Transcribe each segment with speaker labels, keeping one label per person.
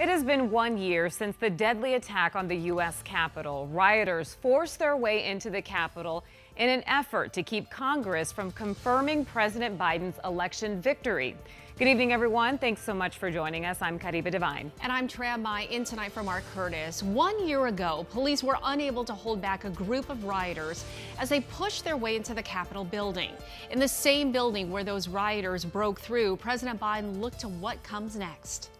Speaker 1: It has been 1 year since the deadly attack on the U.S. Capitol. Rioters forced their way into the Capitol in an effort to keep Congress from confirming President Biden's election victory. Good evening, everyone. Thanks so much for joining us. I'm Kariba Devine.
Speaker 2: And I'm Tram Mai, in tonight for Mark Curtis. 1 year ago, police were unable to hold back a group of rioters as they pushed their way into the Capitol building. In the same building where those rioters broke through, President Biden looked to what comes next.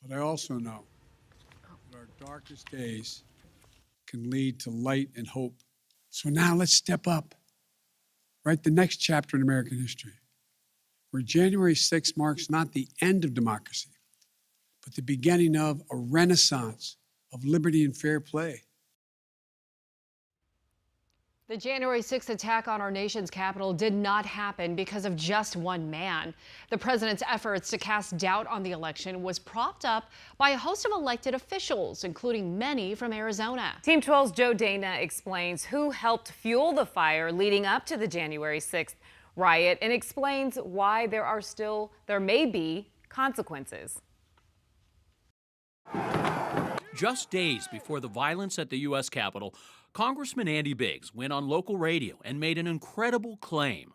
Speaker 3: But I also know that our darkest days can lead to light and hope. So now let's step up, write the next chapter in American history, where January 6th marks not the end of democracy, but the beginning of a renaissance of liberty and fair play.
Speaker 2: The January 6th attack on our nation's capital did not happen because of just one man. The president's efforts to cast doubt on the election was propped up by a host of elected officials, including many from Arizona.
Speaker 1: Team 12's Joe Dana explains who helped fuel the fire leading up to the January 6th riot and explains why there may be consequences.
Speaker 4: Just days before the violence at the U.S. Capitol, Congressman Andy Biggs went on local radio and made an incredible claim.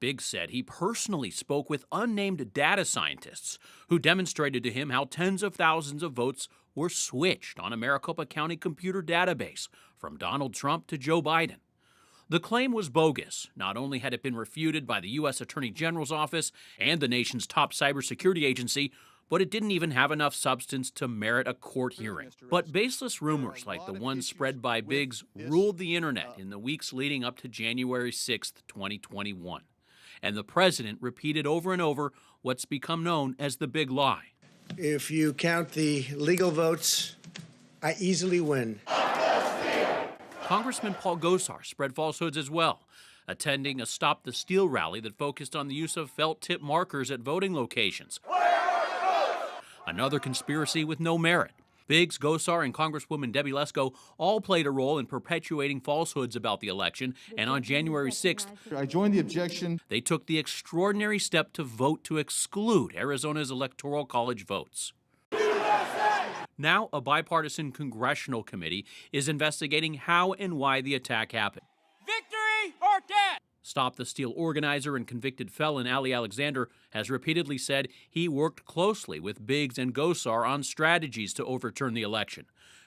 Speaker 4: Biggs said he personally spoke with unnamed data scientists who demonstrated to him how tens of thousands of votes were switched on a Maricopa County computer database from Donald Trump to Joe Biden. The claim was bogus. Not only had it been refuted by the U.S. Attorney General's office and the nation's top cybersecurity agency, but it didn't even have enough substance to merit a court hearing. But baseless rumors like the one spread by Biggs ruled the internet in the weeks leading up to January 6th, 2021. And the president repeated over and over what's become known as the big lie.
Speaker 5: If you count the legal votes, I easily win.
Speaker 4: Congressman Paul Gosar spread falsehoods as well, attending a Stop the Steal rally that focused on the use of felt tip markers at voting locations. Another conspiracy with no merit. Biggs, Gosar, and Congresswoman Debbie Lesko all played a role in perpetuating falsehoods about the election, and on January 6th,
Speaker 6: I join the objection.
Speaker 4: They took the extraordinary step to vote to exclude Arizona's electoral college votes. Now, a bipartisan congressional committee is investigating how and why the attack happened.
Speaker 7: Victory or death!
Speaker 4: Stop the Steal organizer and convicted felon Ali Alexander has repeatedly said he worked closely with Biggs and Gosar on strategies to overturn the election.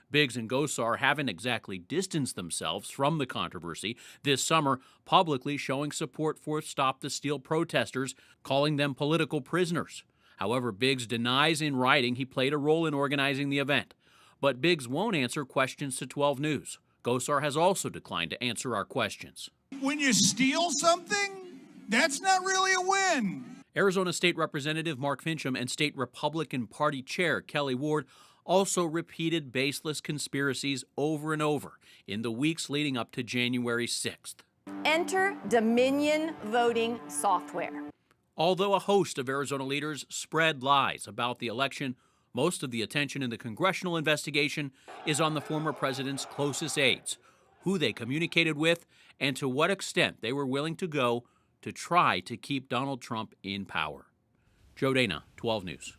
Speaker 4: Biggs and Gosar haven't exactly distanced themselves from the controversy this summer, publicly showing support for Stop the Steal protesters, calling them political prisoners. However, Biggs denies in writing he played a role in organizing the event. But Biggs won't answer questions to 12 News. Gosar has also declined to answer our questions.
Speaker 8: When you steal something, that's not really a win.
Speaker 4: Arizona State Representative Mark Fincham and State Republican Party Chair Kelly Ward also repeated baseless conspiracies over and over in the weeks leading up to January 6th.
Speaker 9: Enter Dominion voting software.
Speaker 4: Although a host of Arizona leaders spread lies about the election, most of the attention in the congressional investigation is on the former president's closest aides, who they communicated with, and to what extent they were willing to go to try to keep Donald Trump in power. Joe Dana, 12 News.